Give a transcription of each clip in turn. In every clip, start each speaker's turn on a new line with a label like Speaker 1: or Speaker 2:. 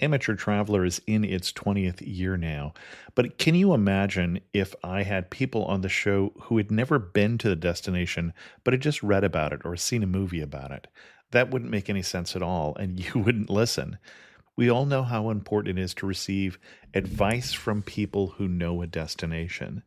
Speaker 1: Amateur Traveler is in its 20th year now, but can you imagine if I had people on the show who had never been to the destination, but had just read about it or seen a movie about it? That wouldn't make any sense at all, and you wouldn't listen. We all know how important it is to receive advice from people who know a destination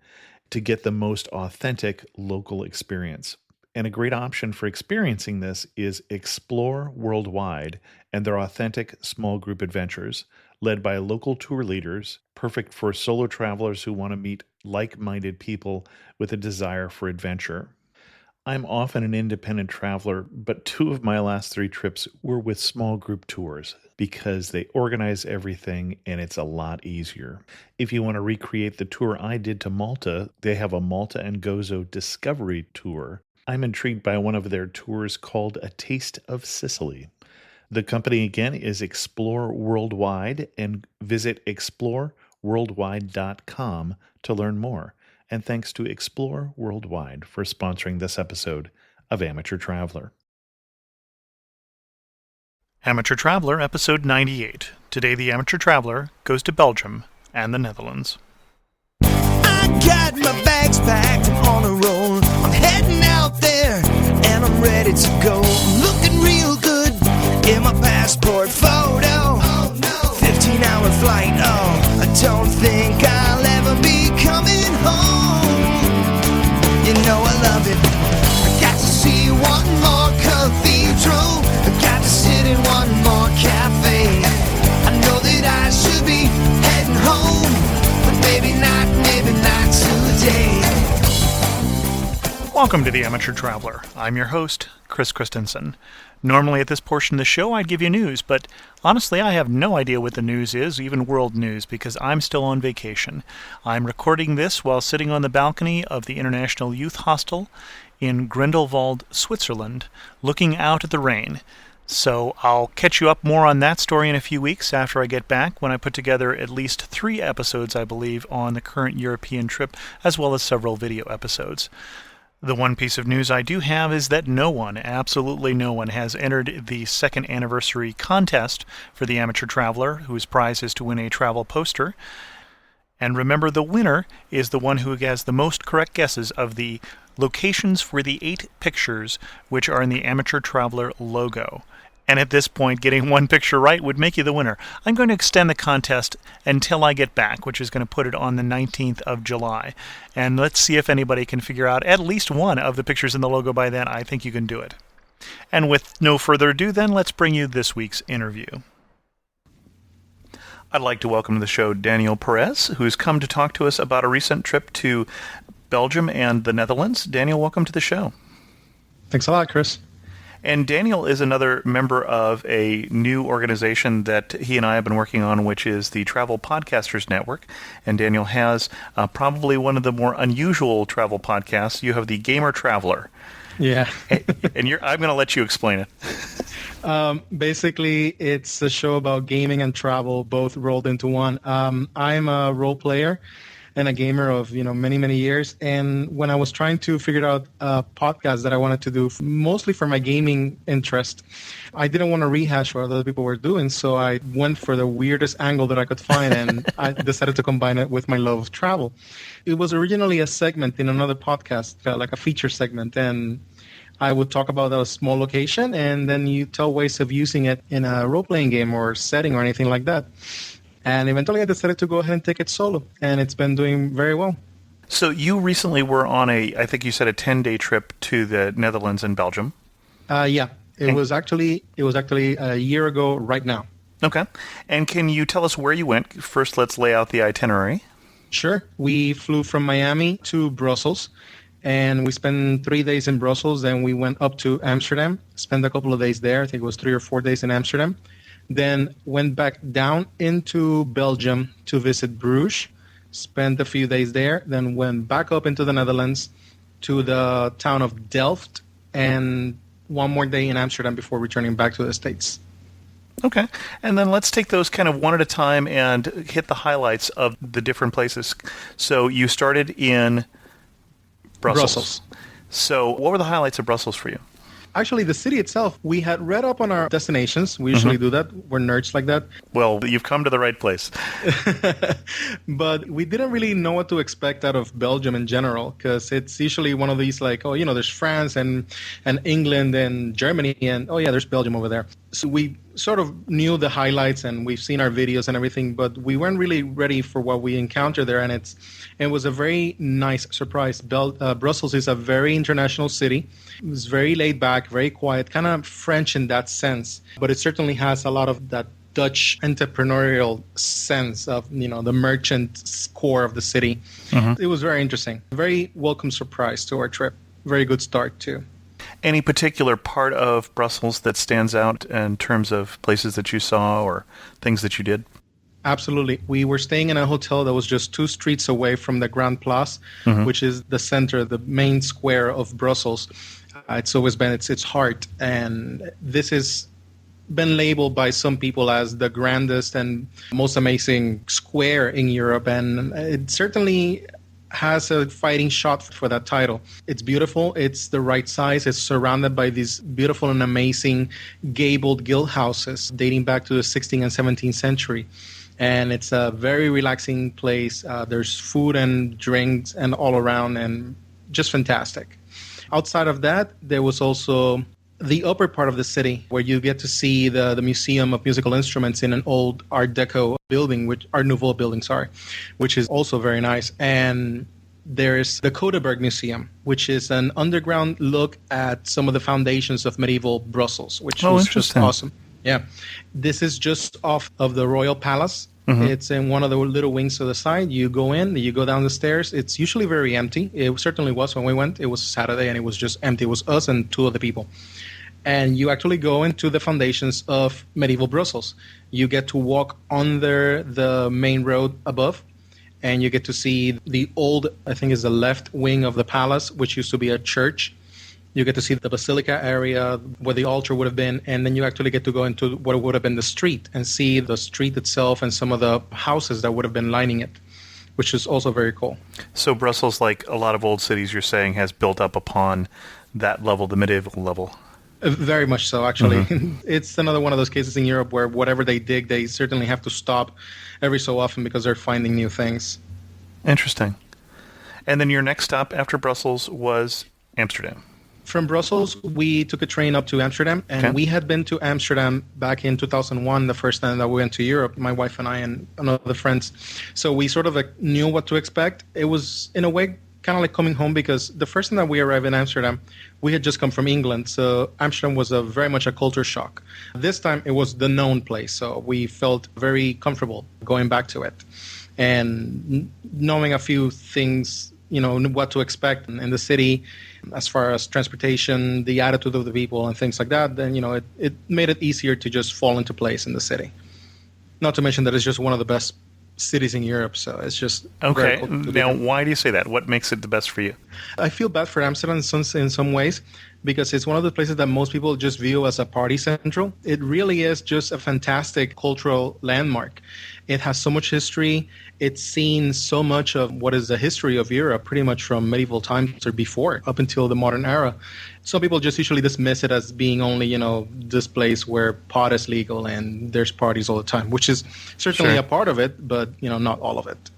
Speaker 1: to get the most authentic local experience. And a great option for experiencing this is Explore Worldwide and their authentic small group adventures, led by local tour leaders, perfect for solo travelers who want to meet like minded people with a desire for adventure. I'm often an independent traveler, but two of my last three trips were with small group tours because they organize everything and it's a lot easier. If you want to recreate the tour I did to Malta, they have a Malta and Gozo Discovery Tour. I'm intrigued by one of their tours called A Taste of Sicily. The company again is Explore Worldwide, and visit exploreworldwide.com to learn more. And thanks to Explore Worldwide for sponsoring this episode of Amateur Traveler.
Speaker 2: Amateur Traveler, episode 98. Today the Amateur Traveler goes to Belgium and the Netherlands.
Speaker 3: I got my bags packed, I'm on a roll. I'm heading out there, and I'm ready to go. I'm looking real good in my passport photo. 15-hour flight, I don't think I'll ever be coming home. You know I love it. I got to see one more cathedral. I got to sit in one more cafe. I know that I should be heading home, but maybe not today.
Speaker 2: Welcome to the Amateur Traveler. I'm your host, Chris Christensen. Normally at this portion of the show I'd give you news, but honestly I have no idea what the news is, even world news, because I'm still on vacation. I'm recording this while sitting on the balcony of the International Youth Hostel in Grindelwald, Switzerland, looking out at the rain. So I'll catch you up more on that story in a few weeks after I get back, when I put together at least 3 episodes, I believe, on the current European trip, as well as several video episodes. The one piece of news I do have is that no one, absolutely no one, has entered the second anniversary contest for the Amateur Traveler, whose prize is to win a travel poster. And remember, the winner is the one who has the most correct guesses of the locations for the 8 pictures which are in the Amateur Traveler logo. And at this point, getting one picture right would make you the winner. I'm going to extend the contest until I get back, which is going to put it on the 19th of July. And let's see if anybody can figure out at least one of the pictures in the logo by then. I think you can do it. And with no further ado, then, let's bring you this week's interview. I'd like to welcome to the show Daniel Perez, who's come to talk to us about a recent trip to Belgium and the Netherlands. Daniel, welcome to the show.
Speaker 4: Thanks a lot, Chris.
Speaker 2: And Daniel is another member of a new organization that he and I have been working on, which is the Travel Podcasters Network. And Daniel has probably one of the more unusual travel podcasts. You have the Gamer Traveler.
Speaker 4: Yeah.
Speaker 2: And I'm going to let you explain it.
Speaker 4: Basically, it's a show about gaming and travel, both rolled into one. I'm a role player and a gamer of many, many years. And when I was trying to figure out a podcast that I wanted to do, mostly for my gaming interest, I didn't want to rehash what other people were doing. So I went for the weirdest angle that I could find, and I decided to combine it with my love of travel. It was originally a segment in another podcast, like a feature segment, and I would talk about a small location, and then you tell ways of using it in a role-playing game or setting or anything like that. And eventually I decided to go ahead and take it solo, and it's been doing very well.
Speaker 2: So you recently were on I think you said a 10-day trip to the Netherlands and Belgium.
Speaker 4: Yeah, it was actually a year ago right now.
Speaker 2: Okay. And can you tell us where you went? First, let's lay out the itinerary.
Speaker 4: Sure. We flew from Miami to Brussels, and we spent 3 days in Brussels. Then we went up to Amsterdam, spent a couple of days there. I think it was 3 or 4 days in Amsterdam. Then went back down into Belgium to visit Bruges, spent a few days there, then went back up into the Netherlands to the town of Delft, and one more day in Amsterdam before returning back to the States.
Speaker 2: Okay. And then let's take those kind of one at a time and hit the highlights of the different places. So you started in Brussels. So what were the highlights of Brussels for you?
Speaker 4: Actually, the city itself, we had read up on our destinations. We usually do that. We're nerds like that.
Speaker 2: Well, you've come to the right place.
Speaker 4: But we didn't really know what to expect out of Belgium in general, because it's usually one of these like, oh, there's France and England and Germany, and oh yeah, there's Belgium over there. So we sort of knew the highlights and we've seen our videos and everything, but we weren't really ready for what we encountered there, and it was a very nice surprise. Brussels is a very international city. It was very laid back, very quiet, kind of French in that sense, but it certainly has a lot of that Dutch entrepreneurial sense of, the merchant core of the city. It was very interesting. Very welcome surprise to our trip. Very good start too.
Speaker 2: Any particular part of Brussels that stands out in terms of places that you saw or things that you did?
Speaker 4: Absolutely. We were staying in a hotel that was just 2 streets away from the Grand Place, which is the center, the main square of Brussels. It's always been its heart, and this has been labeled by some people as the grandest and most amazing square in Europe, and it certainly has a fighting shot for that title. It's beautiful. It's the right size. It's surrounded by these beautiful and amazing gabled guild houses dating back to the 16th and 17th century. And it's a very relaxing place. There's food and drinks and all around, and just fantastic. Outside of that, there was also the upper part of the city where you get to see the Museum of Musical Instruments in an old Art Deco building, Art Nouveau building, which is also very nice. And there's the Codeberg Museum, which is an underground look at some of the foundations of medieval Brussels, which was just awesome. Yeah. This is just off of the Royal Palace. It's in one of the little wings to the side. You go in, you go down the stairs. It's usually very empty. It certainly was when we went. It was Saturday and it was just empty. It was us and 2 other people. And you actually go into the foundations of medieval Brussels. You get to walk under the main road above, and you get to see the old, I think is the left wing of the palace, which used to be a church. You get to see the basilica area where the altar would have been, and then you actually get to go into what would have been the street and see the street itself and some of the houses that would have been lining it, which is also very cool.
Speaker 2: So Brussels, like a lot of old cities, you're saying, has built up upon that level, the medieval level.
Speaker 4: Very much so, actually. It's another one of those cases in Europe where whatever they dig, they certainly have to stop every so often because they're finding new things.
Speaker 2: Interesting. And then your next stop after Brussels was Amsterdam.
Speaker 4: From Brussels, we took a train up to Amsterdam, and we had been to Amsterdam back in 2001, the first time that we went to Europe, my wife and I and another friends. So we sort of knew what to expect. It was, in a way, kind of like coming home, because the first time that we arrived in Amsterdam, we had just come from England, so Amsterdam was very much a culture shock. This time, it was the known place, so we felt very comfortable going back to it. And knowing a few things, what to expect in the city, as far as transportation, the attitude of the people and things like that, then, it made it easier to just fall into place in the city. Not to mention that it's just one of the best cities in Europe, so it's just
Speaker 2: okay.
Speaker 4: Very cool to
Speaker 2: Now, why do you say that? What makes it the best for you?
Speaker 4: I feel bad for Amsterdam in some ways, because it's one of the places that most people just view as a party central. It really is just a fantastic cultural landmark. It has so much history. It's seen so much of what is the history of Europe, pretty much from medieval times or before, up until the modern era. Some people just usually dismiss it as being only, this place where pot is legal and there's parties all the time, which is certainly a part of it, but, not all of it.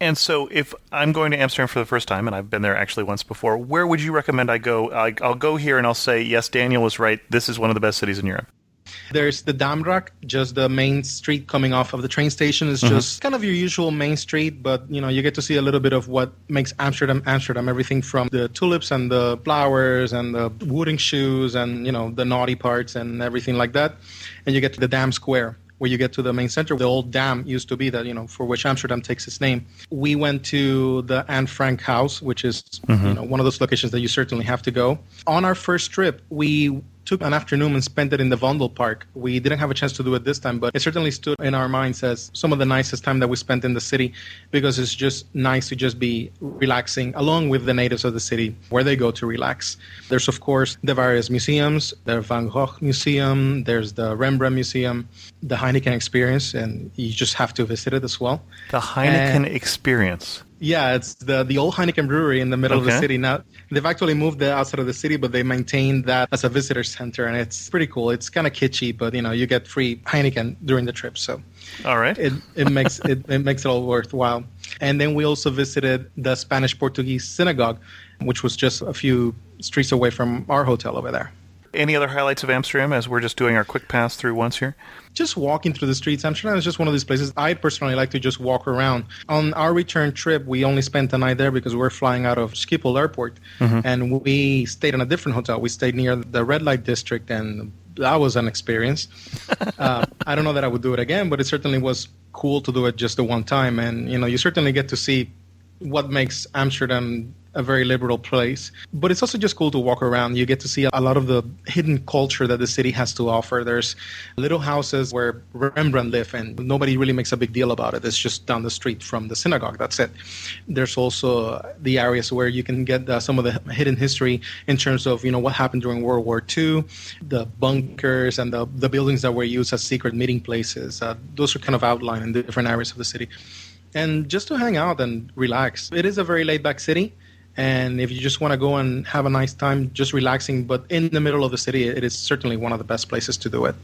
Speaker 2: And so if I'm going to Amsterdam for the first time, and I've been there actually once before, where would you recommend I go? I'll go here and I'll say, yes, Daniel was right. This is one of the best cities in Europe.
Speaker 4: There's the Damrak, just the main street coming off of the train station is just kind of your usual main street, but you get to see a little bit of what makes Amsterdam, everything from the tulips and the flowers and the wooden shoes and, the naughty parts and everything like that. And you get to the Dam Square, where you get to the main center. The old dam used to be that, for which Amsterdam takes its name. We went to the Anne Frank house, which is, one of those locations that you certainly have to go. On our first trip, we took an afternoon and spent it in the Vondel Park. We didn't have a chance to do it this time, but it certainly stood in our minds as some of the nicest time that we spent in the city, because it's just nice to just be relaxing along with the natives of the city where they go to relax. There's, of course, the various museums. The Van Gogh Museum, there's the Rembrandt Museum, the Heineken Experience, and you just have to visit it as well.
Speaker 2: The Heineken Experience.
Speaker 4: Yeah, it's the old Heineken brewery in the middle of the
Speaker 2: Okay.
Speaker 4: city. Now they've actually moved it outside of the city, but they maintain that as a visitor center, and it's pretty cool. It's kind of kitschy, but you get free Heineken during the trip, so
Speaker 2: All right.
Speaker 4: it makes it all worthwhile. And then we also visited the Spanish Portuguese synagogue, which was just a few streets away from our hotel over there.
Speaker 2: Any other highlights of Amsterdam as we're just doing our quick pass through once here?
Speaker 4: Just walking through the streets. Amsterdam is just one of these places I personally like to just walk around. On our return trip, we only spent the night there because we're flying out of Schiphol Airport, and we stayed in a different hotel. We stayed near the red light district, and that was an experience. I don't know that I would do it again, but it certainly was cool to do it just the one time. And you certainly get to see what makes Amsterdam a very liberal place. But it's also just cool to walk around. You get to see a lot of the hidden culture that the city has to offer. There's little houses where Rembrandt lived, and nobody really makes a big deal about it. It's just down the street from the synagogue. That's it. There's also the areas where you can get some of the hidden history in terms of what happened during World War II, the bunkers and the buildings that were used as secret meeting places. Those are kind of outlined in the different areas of the city. And just to hang out and relax. It is a very laid-back city. And if you just want to go and have a nice time just relaxing, but in the middle of the city, it is certainly one of the best places to do it.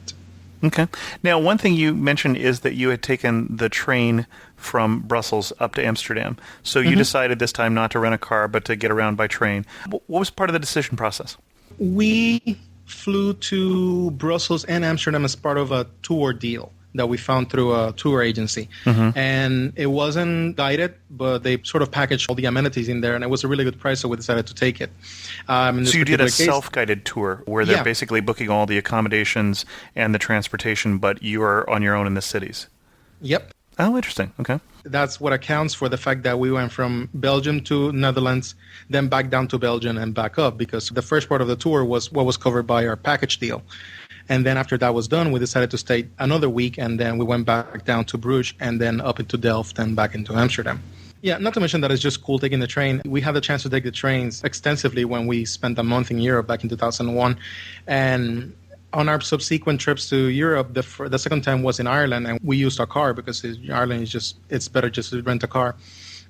Speaker 2: Okay. Now, one thing you mentioned is that you had taken the train from Brussels up to Amsterdam. So you decided this time not to rent a car, but to get around by train. What was part of the decision process?
Speaker 4: We flew to Brussels and Amsterdam as part of a tour deal that we found through a tour agency. And it wasn't guided, but they sort of packaged all the amenities in there, and it was a really good price, so we decided to take it.
Speaker 2: So you did a self-guided tour where they're basically booking all the accommodations and the transportation, but you are on your own in the cities.
Speaker 4: Yep.
Speaker 2: Oh, interesting. Okay.
Speaker 4: That's what accounts for the fact that we went from Belgium to Netherlands, then back down to Belgium and back up, because the first part of the tour was what was covered by our package deal. And then after that was done, we decided to stay another week, and then we went back down to Bruges and then up into Delft and back into Amsterdam. Yeah, not to mention that it's just cool taking the train. We had the chance to take the trains extensively when we spent a month in Europe back in 2001. And on our subsequent trips to Europe, the second time was in Ireland, and we used a car because Ireland it's better just to rent a car.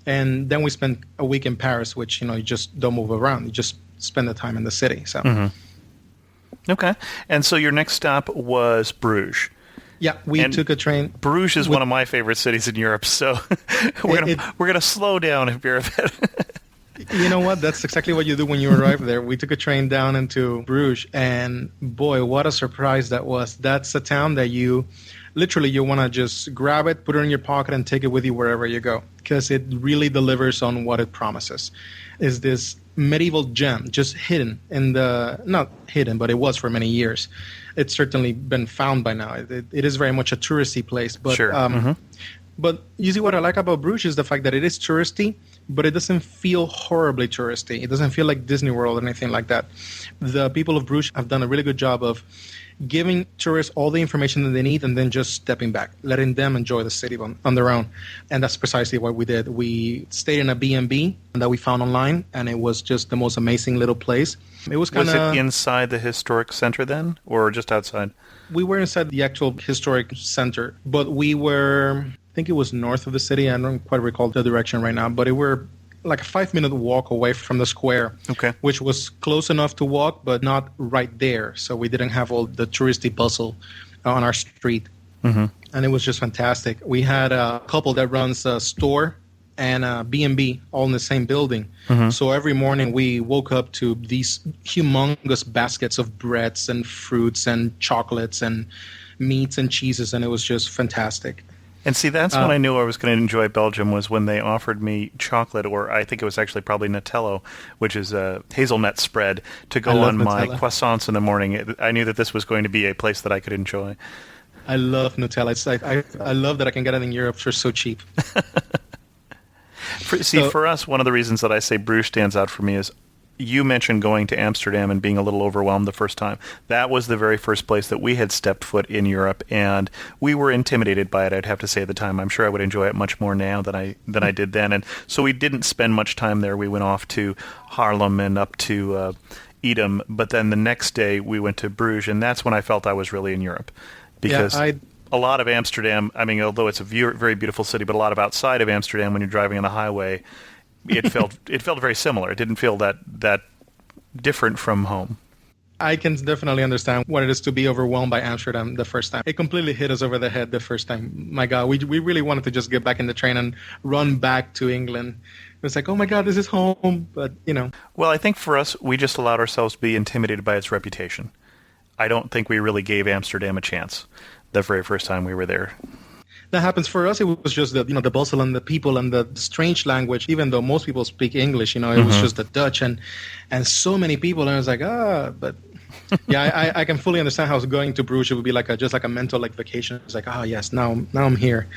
Speaker 4: And then we spent a week in Paris, which, you just don't move around. You just spend the time in the city. So.
Speaker 2: Okay. And so your next stop was Bruges.
Speaker 4: Yeah, we took a train.
Speaker 2: Bruges is one of my favorite cities in Europe, so we're gonna slow down here a bit.
Speaker 4: You know what? That's exactly what you do when you arrive there. We took a train down into Bruges, and boy, what a surprise that was. That's a town that you want to just grab it, put it in your pocket, and take it with you wherever you go, because it really delivers on what it promises. Is this medieval gem just hidden not hidden, but it was for many years. It's certainly been found by now. It is very much a touristy place, but
Speaker 2: Sure.
Speaker 4: But you see, what I like about Bruges is the fact that it is touristy, but it doesn't feel horribly touristy. It doesn't feel like Disney World or anything like that. The people of Bruges have done a really good job of giving tourists all the information that they need and then just stepping back, letting them enjoy the city on their own. And that's precisely what we did. We stayed in a B&B that we found online, and it was just the most amazing little place. It was kind of...
Speaker 2: Was it inside the historic center then, or just outside?
Speaker 4: We were inside the actual historic center, but we were... I think it was north of the city. I don't quite recall the direction right now, but it were like a 5-minute walk away from the square, which was close enough to walk, but not right there. So we didn't have all the touristy bustle on our street. And it was just fantastic. We had a couple that runs a store and a B&B all in the same building. So every morning we woke up to these humongous baskets of breads and fruits and chocolates and meats and cheeses, and it was just fantastic.
Speaker 2: And see, that's when I knew I was going to enjoy Belgium, was when they offered me chocolate, or I think it was actually probably Nutello, which is a hazelnut spread, to go on my croissants in the morning. I knew that this was going to be a place that I could enjoy.
Speaker 4: I love Nutella. It's like I love that I can get it in Europe for so cheap.
Speaker 2: For us, one of the reasons that I say Bruges stands out for me is you mentioned going to Amsterdam and being a little overwhelmed the first time. That was the very first place that we had stepped foot in Europe, and we were intimidated by it, I'd have to say at the time. I'm sure I would enjoy it much more now than I did then. And so we didn't spend much time there. We went off to Haarlem and up to Edam, but then the next day we went to Bruges, and that's when I felt I was really in Europe. Because
Speaker 4: I
Speaker 2: a lot of Amsterdam, I mean, although it's a very beautiful city, but a lot of outside of Amsterdam when you're driving on the highway, it felt very similar. It didn't feel that different from home.
Speaker 4: I can definitely understand what it is to be overwhelmed by Amsterdam the first time. It completely hit us over the head the first time. My God, we really wanted to just get back in the train and run back to England. It was like, oh my God, this is home. But,
Speaker 2: Well, I think for us, we just allowed ourselves to be intimidated by its reputation. I don't think we really gave Amsterdam a chance the very first time we were there.
Speaker 4: That happens for us. It was just the bustle and the people and the strange language. Even though most people speak English, it was just the Dutch and so many people. And I was like, but yeah, I can fully understand how going to Bruges would be just like a mental vacation. It's like, yes, now I'm here.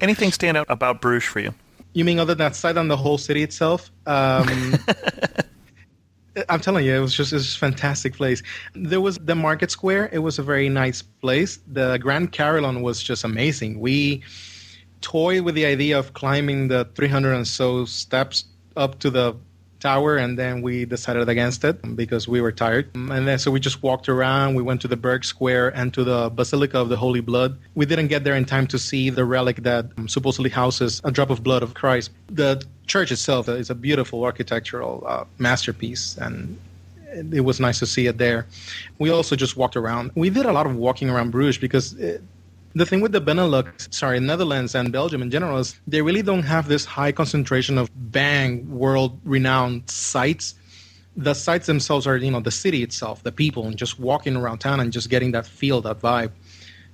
Speaker 2: Anything stand out about Bruges for you?
Speaker 4: You mean other than that side on the whole city itself? I'm telling you, it's just a fantastic place. There was the market square. It was a very nice place. The Grand Carillon was just amazing. We toyed with the idea of climbing the 300 and so steps up to the tower, and then we decided against it because we were tired. And then so we just walked around. We went to the Berg Square and to the Basilica of the Holy Blood. We didn't get there in time to see the relic that supposedly houses a drop of blood of Christ. The church itself is a beautiful architectural masterpiece, and it was nice to see it there. We also just walked around. We did a lot of walking around Bruges because the thing with the Netherlands and Belgium in general is they really don't have this high concentration of world-renowned sites. The sites themselves are, the city itself, the people, and just walking around town and just getting that feel, that vibe.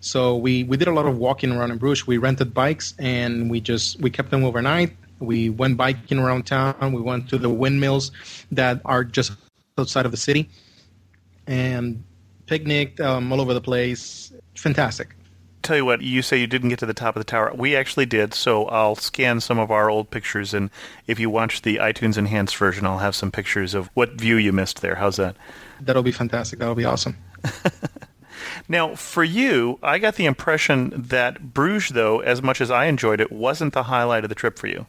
Speaker 4: So we did a lot of walking around in Bruges. We rented bikes and we kept them overnight. We went biking around town. We went to the windmills that are just outside of the city and picnicked all over the place. Fantastic.
Speaker 2: Tell you what, you say you didn't get to the top of the tower. We actually did, so I'll scan some of our old pictures, and if you watch the iTunes Enhanced version, I'll have some pictures of what view you missed there. How's that?
Speaker 4: That'll be fantastic. That'll be awesome.
Speaker 2: Now, for you, I got the impression that Bruges, though, as much as I enjoyed it, wasn't the highlight of the trip for you.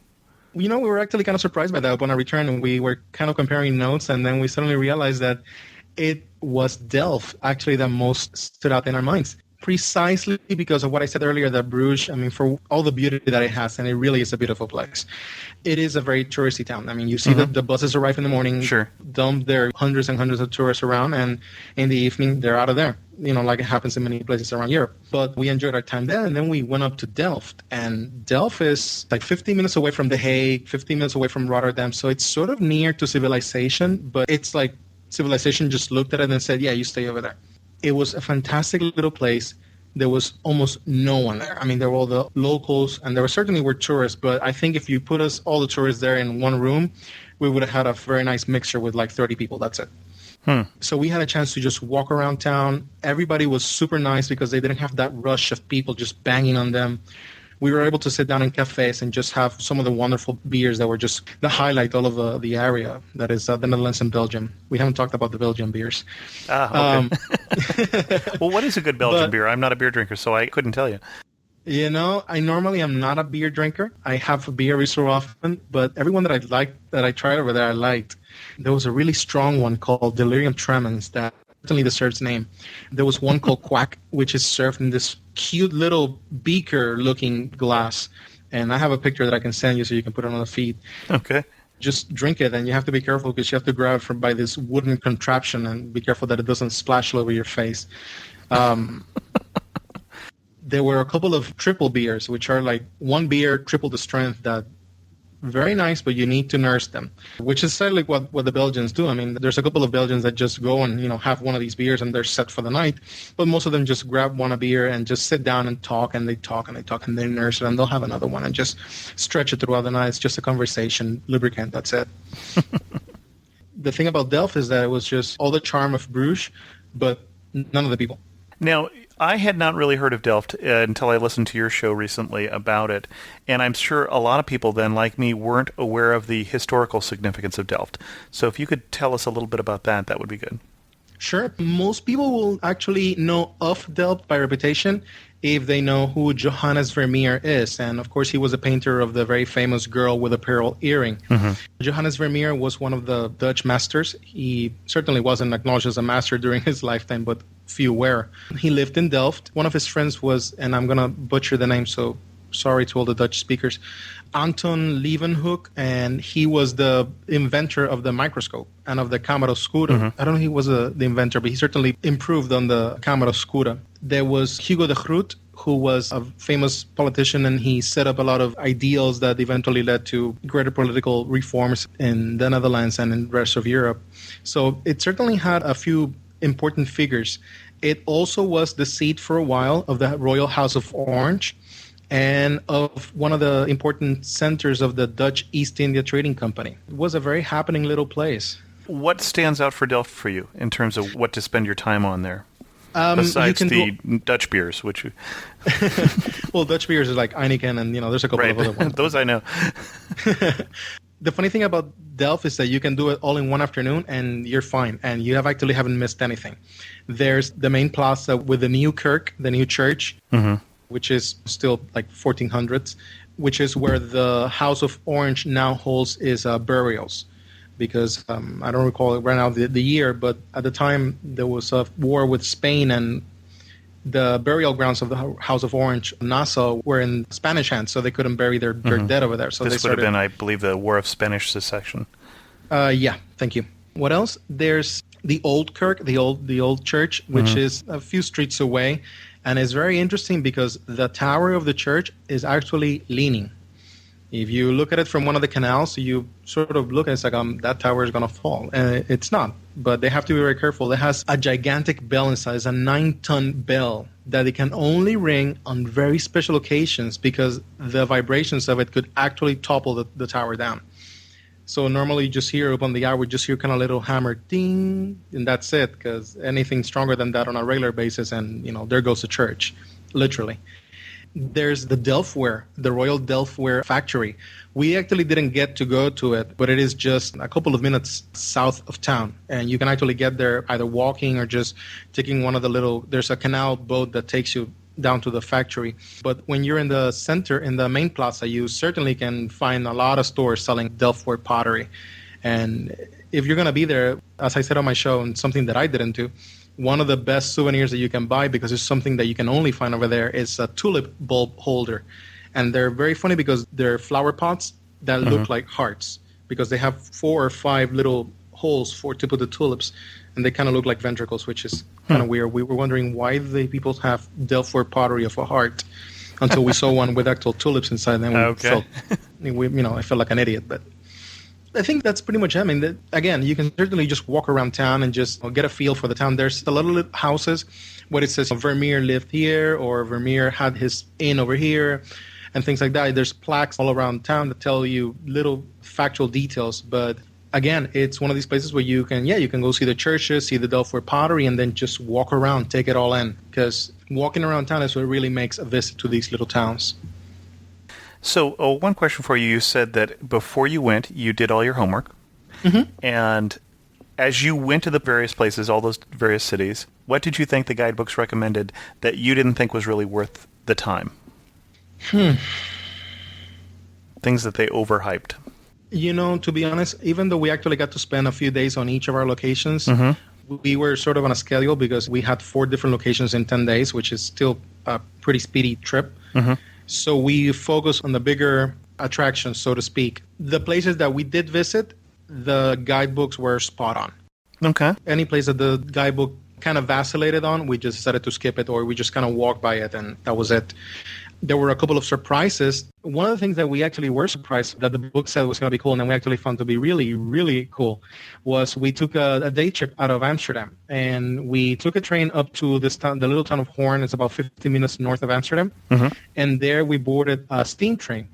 Speaker 4: We were actually kind of surprised by that upon our return, and we were kind of comparing notes, and then we suddenly realized that it was Delft, actually, that most stood out in our minds. Precisely because of what I said earlier, that Bruges, for all the beauty that it has, and it really is a beautiful place. It is a very touristy town. You see the buses arrive in the morning,
Speaker 2: sure,
Speaker 4: dump their hundreds and hundreds of tourists around, and in the evening, they're out of there, like it happens in many places around Europe. But we enjoyed our time there, and then we went up to Delft, and Delft is 15 minutes away from The Hague, 15 minutes away from Rotterdam, so it's sort of near to civilization, but it's like civilization just looked at it and said, yeah, you stay over there. It was a fantastic little place. There was almost no one there. There were all the locals, and there certainly were tourists, but I think if you put all the tourists there in one room, we would have had a very nice mixture with 30 people. That's it. So we had a chance to just walk around town. Everybody was super nice because they didn't have that rush of people just banging on them. We were able to sit down in cafes and just have some of the wonderful beers that were just the highlight all of the area. That is the Netherlands and Belgium. We haven't talked about the Belgian beers.
Speaker 2: Okay. Well, what is a good Belgian beer? I'm not a beer drinker, so I couldn't tell you.
Speaker 4: I normally am not a beer drinker. I have a beer every so often, but everyone that I tried over there, I liked. There was a really strong one called Delirium Tremens that certainly deserves name. There was one called Quack, which is served in this cute little beaker-looking glass. And I have a picture that I can send you so you can put it on the feed.
Speaker 2: Okay.
Speaker 4: Just drink it, and you have to be careful because you have to grab it by this wooden contraption and be careful that it doesn't splash all over your face. There were a couple of triple beers, which are one beer, triple the strength, that very nice, but you need to nurse them, which is sadly what the Belgians do. There's a couple of Belgians that just go and, have one of these beers and they're set for the night, but most of them just grab one a beer and just sit down and talk, and they talk and they talk, and they nurse it, and they'll have another one and just stretch it throughout the night. It's just a conversation, lubricant, that's it. The thing about Delft is that it was just all the charm of Bruges, but none of the people.
Speaker 2: Now, I had not really heard of Delft until I listened to your show recently about it, and I'm sure a lot of people then, like me, weren't aware of the historical significance of Delft. So if you could tell us a little bit about that, that would be good.
Speaker 4: Sure. Most people will actually know of Delft by reputation, if they know who Johannes Vermeer is. And of course, he was a painter of the very famous girl with a pearl earring. Johannes Vermeer was one of the Dutch masters. He certainly wasn't acknowledged as a master during his lifetime, but few were. He lived in Delft. One of his friends was, and I'm going to butcher the name, so sorry to all the Dutch speakers, Anton Leeuwenhoek, and he was the inventor of the microscope and of the camera oscura. I don't know if he was the inventor, but he certainly improved on the camera oscura. There was Hugo de Groot, who was a famous politician, and he set up a lot of ideals that eventually led to greater political reforms in the Netherlands and in the rest of Europe. So it certainly had a few important figures. It also was the seat for a while of the Royal House of Orange and of one of the important centers of the Dutch East India Trading Company. It was a very happening little place.
Speaker 2: What stands out for Delft for you in terms of what to spend your time on there?
Speaker 4: You
Speaker 2: Besides
Speaker 4: can
Speaker 2: the Dutch beers, which...
Speaker 4: Well, Dutch beers is like Heineken, and there's a couple
Speaker 2: Right,
Speaker 4: of other ones.
Speaker 2: those I know.
Speaker 4: The funny thing about Delft is that you can do it all in one afternoon and you're fine, and you actually haven't missed anything. There's the main plaza with the new kirk, the new church, which is still like 1400s, which is where the House of Orange now holds its burials. Because I don't recall right now the year, but at the time there was a war with Spain, and the burial grounds of the House of Orange, Nassau, were in Spanish hands, so they couldn't bury their dead over there. So
Speaker 2: This
Speaker 4: they
Speaker 2: would
Speaker 4: started,
Speaker 2: have been, I believe, the War of Spanish Secession.
Speaker 4: Yeah, thank you. What else? There's the old kirk, the old church, which is a few streets away, and it's very interesting because the tower of the church is actually leaning. If you look at it from one of the canals, you sort of look and it's like, that tower is going to fall. And it's not, but they have to be very careful. It has a gigantic bell inside. It's a 9-ton bell that it can only ring on very special occasions because the vibrations of it could actually topple the tower down. So normally you just hear up on the hour, just hear kind of little hammer ding, and that's it, because anything stronger than that on a regular basis, and there goes the church, literally. There's the Delftware, the Royal Delftware factory. We actually didn't get to go to it, but it is just a couple of minutes south of town. And you can actually get there either walking or just taking one of the there's a canal boat that takes you down to the factory. But when you're in the center, in the main plaza, you certainly can find a lot of stores selling Delftware pottery. And if you're going to be there, as I said on my show, and something that I didn't do, one of the best souvenirs that you can buy, because it's something that you can only find over there, is a tulip bulb holder. And they're very funny because they're flower pots that look like hearts, because they have 4 or 5 little holes to put the tulips, and they kind of look like ventricles, which is kind of weird. We were wondering why the people have Delftware pottery of a heart until we saw one with actual tulips inside. And then I felt like an idiot, but I think that's pretty much it. I mean, again, you can certainly just walk around town and just get a feel for the town. There's a little houses where it says Vermeer lived here, or Vermeer had his inn over here, and things like that. There's plaques all around town that tell you little factual details. But again, it's one of these places where you can go see the churches, see the Delftware pottery, and then just walk around, take it all in. Because walking around town is what really makes a visit to these little towns.
Speaker 2: So, one question for you. You said that before you went, you did all your homework. And as you went to the various places, all those various cities, what did you think the guidebooks recommended that you didn't think was really worth the time? Things that they overhyped.
Speaker 4: To be honest, even though we actually got to spend a few days on each of our locations, we were sort of on a schedule because we had 4 different locations in 10 days, which is still a pretty speedy trip. So we focused on the bigger attractions, so to speak. The places that we did visit, the guidebooks were spot on.
Speaker 2: Okay.
Speaker 4: Any place that the guidebook kind of vacillated on, we just decided to skip it, or we just kind of walked by it, and that was it. There were a couple of surprises. One of the things that we actually were surprised that the book said was going to be cool, and then we actually found to be really, really cool, was we took a day trip out of Amsterdam, and we took a train up to this town, the little town of Hoorn. It's about 15 minutes north of Amsterdam, and there we boarded a steam train,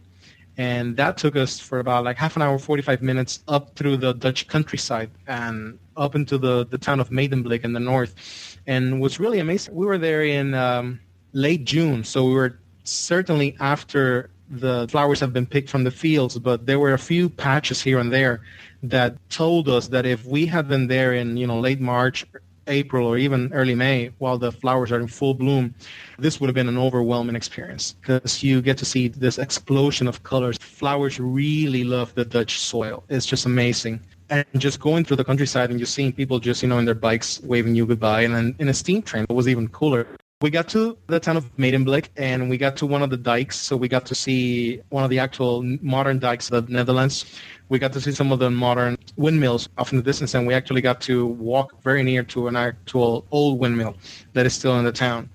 Speaker 4: and that took us for about like half an hour, 45 minutes up through the Dutch countryside and up into the town of Medemblik in the north, and it was really amazing. We were there in late June, so we were certainly after the flowers have been picked from the fields, but there were a few patches here and there that told us that if we had been there in late March, April or even early May, while the flowers are in full bloom, this would have been an overwhelming experience because you get to see this explosion of colors. Flowers really love the Dutch soil. It's just amazing. And just going through the countryside and just seeing people just, in their bikes waving you goodbye. And then in a steam train, it was even cooler. We got to the town of Medemblik and we got to one of the dikes. So we got to see one of the actual modern dikes of the Netherlands. We got to see some of the modern windmills off in the distance, and we actually got to walk very near to an actual old windmill that is still in the town.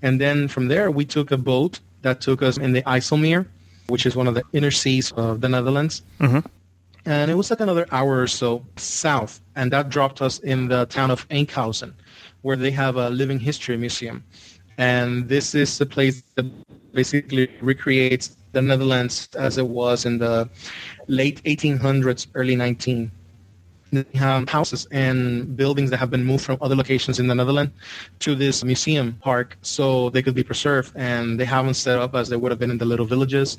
Speaker 4: And then from there, we took a boat that took us in the IJsselmeer, which is one of the inner seas of the Netherlands.
Speaker 2: Mm-hmm.
Speaker 4: And it was like another hour or so south, and that dropped us in the town of Enkhuizen, where they have a living history museum. And this is a place that basically recreates the Netherlands as it was in the late 1800s, early 19. They have houses and buildings that have been moved from other locations in the Netherlands to this museum park so they could be preserved, and they have them set up as they would have been in the little villages.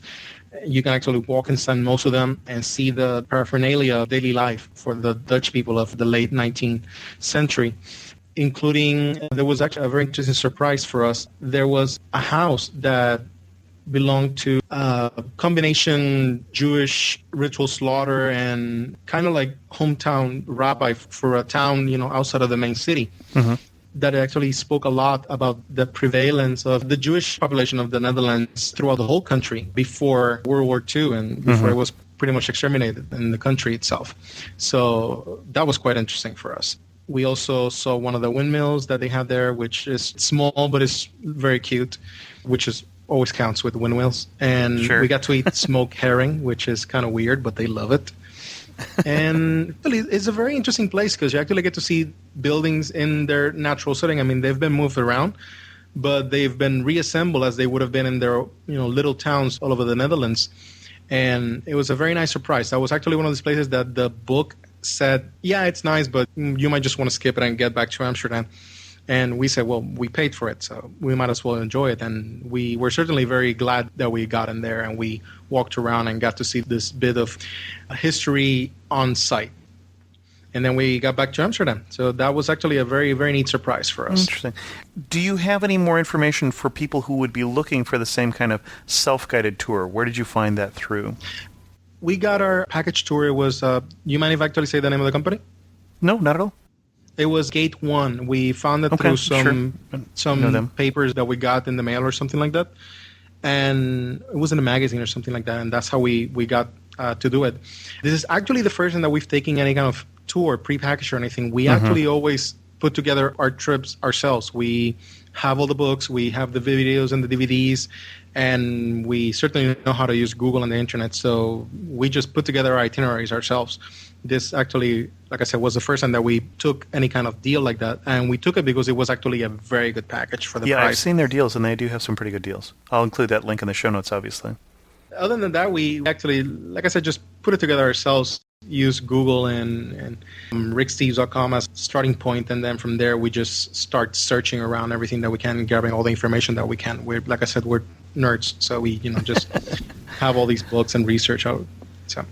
Speaker 4: You can actually walk inside most of them and see the paraphernalia of daily life for the Dutch people of the late 19th century, including, there was actually a very interesting surprise for us. There was a house that belonged to a combination Jewish ritual slaughter and kind of like hometown rabbi for a town, outside of the main city.
Speaker 2: Mm-hmm.
Speaker 4: That actually spoke a lot about the prevalence of the Jewish population of the Netherlands throughout the whole country before World War II and before it was pretty much exterminated in the country itself. So that was quite interesting for us. We also saw one of the windmills that they have there, which is small, but it's very cute, which is always counts with windmills. And
Speaker 2: Sure.
Speaker 4: We got to eat smoked herring, which is kind of weird, but they love it. And really, it's a very interesting place because you actually get to see buildings in their natural setting. I mean, they've been moved around, but they've been reassembled as they would have been in their little towns all over the Netherlands. And it was a very nice surprise. That was actually one of those places that the book said, yeah, it's nice, but you might just want to skip it and get back to Amsterdam. And we said, well, we paid for it, so we might as well enjoy it. And we were certainly very glad that we got in there and we walked around and got to see this bit of history on site. And then we got back to Amsterdam. So that was actually a very, very neat surprise for us.
Speaker 2: Interesting. Do you have any more information for people who would be looking for the same kind of self-guided tour? Where did you find that through?
Speaker 4: We got our package tour. It was, you mind if I actually say the name of the company?
Speaker 2: No, not at all.
Speaker 4: It was Gate One. We found it
Speaker 2: Okay,
Speaker 4: through some
Speaker 2: Know them.
Speaker 4: papers that we got in the mail or something like that. And it was in a magazine or something like that. And that's how we got to do it. This is actually the first time that we've taken any kind of tour, prepackaged or anything. We actually always put together our trips ourselves. We have all the books, we have the videos and the DVDs, and we certainly know how to use Google and the internet. So we just put together our itineraries ourselves. This actually, like I said, was the first time that we took any kind of deal like that. And we took it because it was actually a very good package for the
Speaker 2: Yeah, I've
Speaker 4: price.
Speaker 2: seen their deals, and they do have some pretty good deals. I'll include that link in the show notes, obviously.
Speaker 4: Other than that, we actually, like I said, just put it together ourselves, use Google and ricksteves.com as starting point, and then from there we just start searching around everything that we can, gathering all the information that we can. We're, like I said, we're nerds, so we just have all these books and research out. So.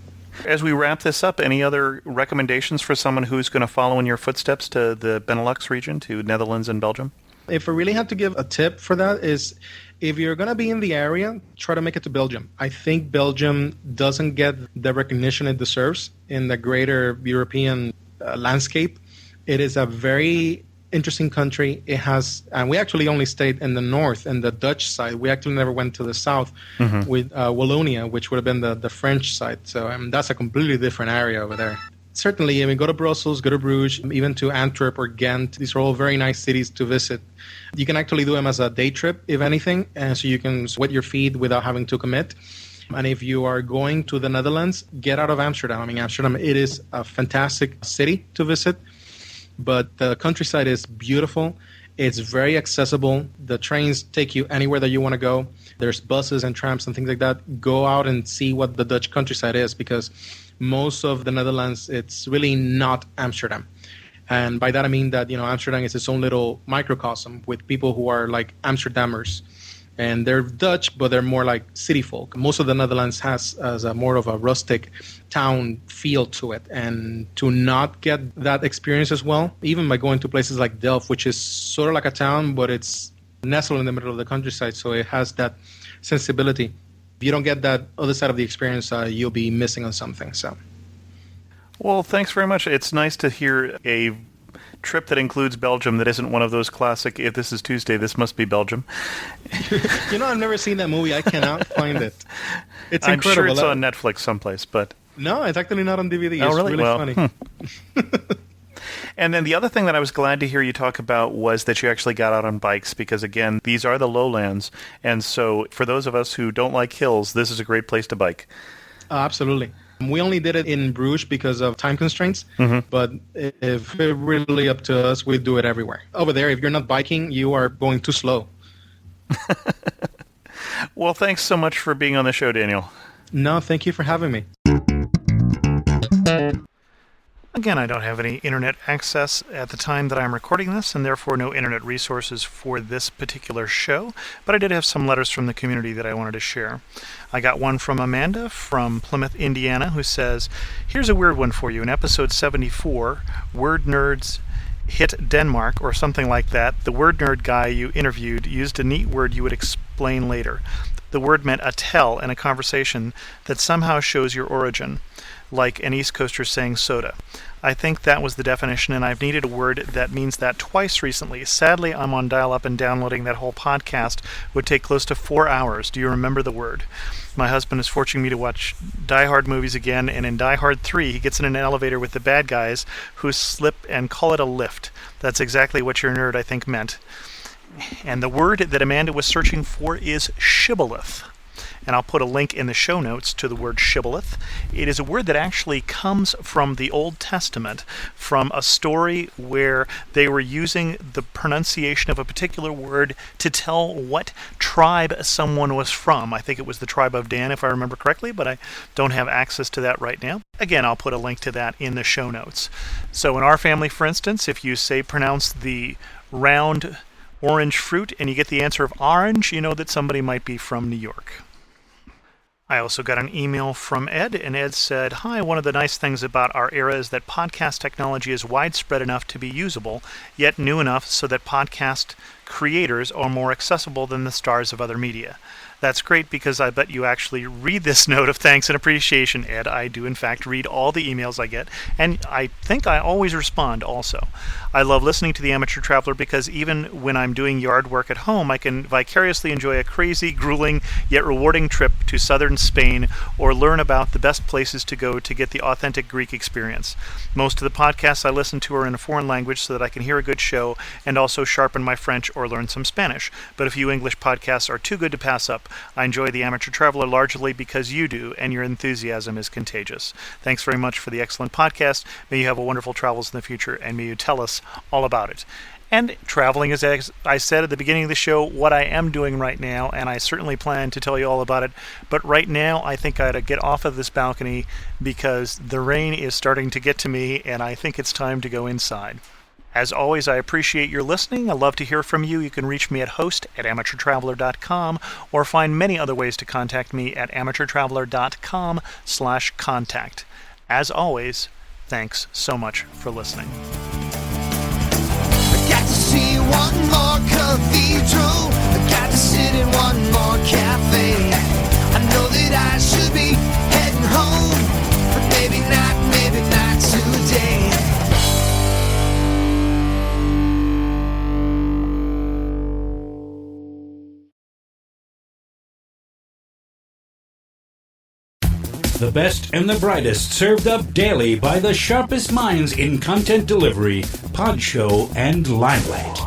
Speaker 2: As we wrap this up, any other recommendations for someone who's going to follow in your footsteps to the Benelux region, to Netherlands and Belgium?
Speaker 4: If I really had to give a tip for that is, if you're going to be in the area, try to make it to Belgium. I think Belgium doesn't get the recognition it deserves in the greater European landscape. It is a very interesting country. It has, and we actually only stayed in the north, in the Dutch side. We actually never went to the south with Wallonia, which would have been the French side. So that's a completely different area over there. Certainly, I mean, go to Brussels, go to Bruges, even to Antwerp or Ghent. These are all very nice cities to visit. You can actually do them as a day trip, if anything, and so you can wet your feet without having to commit. And if you are going to the Netherlands, get out of Amsterdam. I mean, Amsterdam, it is a fantastic city to visit, but the countryside is beautiful. It's very accessible. The trains take you anywhere that you want to go. There's buses and trams and things like that. Go out and see what the Dutch countryside is, because most of the Netherlands, it's really not Amsterdam. And by that I mean that, Amsterdam is its own little microcosm with people who are like Amsterdammers. And they're Dutch, but they're more like city folk. Most of the Netherlands has as a more of a rustic town feel to it. And to not get that experience as well, even by going to places like Delft, which is sort of like a town, but it's nestled in the middle of the countryside, so it has that sensibility. If you don't get that other side of the experience, you'll be missing on something. So,
Speaker 2: Well, thanks very much. It's nice to hear a trip that includes Belgium that isn't one of those classic, if this is Tuesday, this must be Belgium.
Speaker 4: I've never seen that movie. I cannot find it. It's
Speaker 2: I'm
Speaker 4: incredible.
Speaker 2: sure it's on Netflix someplace, but...
Speaker 4: No, it's actually not on DVD.
Speaker 2: Oh,
Speaker 4: It's
Speaker 2: really? Well,
Speaker 4: funny.
Speaker 2: And then the other thing that I was glad to hear you talk about was that you actually got out on bikes because, again, these are the lowlands. And so for those of us who don't like hills, this is a great place to bike.
Speaker 4: Absolutely. We only did it in Bruges because of time constraints, but if it's really up to us, we'd do it everywhere. Over there, if you're not biking, you are going too slow.
Speaker 2: Well, thanks so much for being on the show, Daniel.
Speaker 4: No, thank you for having me.
Speaker 2: Again, I don't have any internet access at the time that I'm recording this, and therefore no internet resources for this particular show, but I did have some letters from the community that I wanted to share. I got one from Amanda from Plymouth, Indiana, who says, "Here's a weird one for you. In episode 74, Word Nerds Hit Denmark, or something like that, the word nerd guy you interviewed used a neat word you would explain later. The word meant a tell in a conversation that somehow shows your origin, like an East Coaster saying soda. I think that was the definition, and I've needed a word that means that twice recently. Sadly, I'm on dial-up, and downloading that whole podcast would take close to 4 hours. Do you remember the word? My husband is forcing me to watch Die Hard movies again, and in Die Hard 3, he gets in an elevator with the bad guys who slip and call it a lift. That's exactly what your nerd, I think, meant. And the word that Amanda was searching for is shibboleth. And I'll put a link in the show notes to the word shibboleth. It is a word that actually comes from the Old Testament, from a story where they were using the pronunciation of a particular word to tell what tribe someone was from. I think it was the tribe of Dan, if I remember correctly, but I don't have access to that right now. Again, I'll put a link to that in the show notes. So in our family, for instance, if you say pronounce the round orange fruit and you get the answer of orange, you know that somebody might be from New York. I also got an email from Ed, and Ed said, "Hi, one of the nice things about our era is that podcast technology is widespread enough to be usable, yet new enough so that podcast creators are more accessible than the stars of other media." That's great because I bet you actually read this note of thanks and appreciation, Ed. I do, in fact, read all the emails I get, and I think I always respond also. I love listening to The Amateur Traveler because even when I'm doing yard work at home, I can vicariously enjoy a crazy, grueling, yet rewarding trip to southern Spain or learn about the best places to go to get the authentic Greek experience. Most of the podcasts I listen to are in a foreign language so that I can hear a good show and also sharpen my French or learn some Spanish, but a few English podcasts are too good to pass up. I enjoy The Amateur Traveler largely because you do, and your enthusiasm is contagious. Thanks very much for the excellent podcast. May you have wonderful travels in the future, and may you tell us all about it. And traveling is, as I said at the beginning of the show, what I am doing right now, and I certainly plan to tell you all about it. But right now, I think I ought to get off of this balcony because the rain is starting to get to me, and I think it's time to go inside. As always, I appreciate your listening. I love to hear from you. You can reach me at host@amateurtraveler.com or find many other ways to contact me at amateurtraveler.com/contact. As always, thanks so much for listening.
Speaker 3: I got to see one more cathedral. I got to sit in one more cafe. I know that I should be heading home, but maybe not today.
Speaker 5: The best and the brightest served up daily by the sharpest minds in content delivery, pod show, and limelight.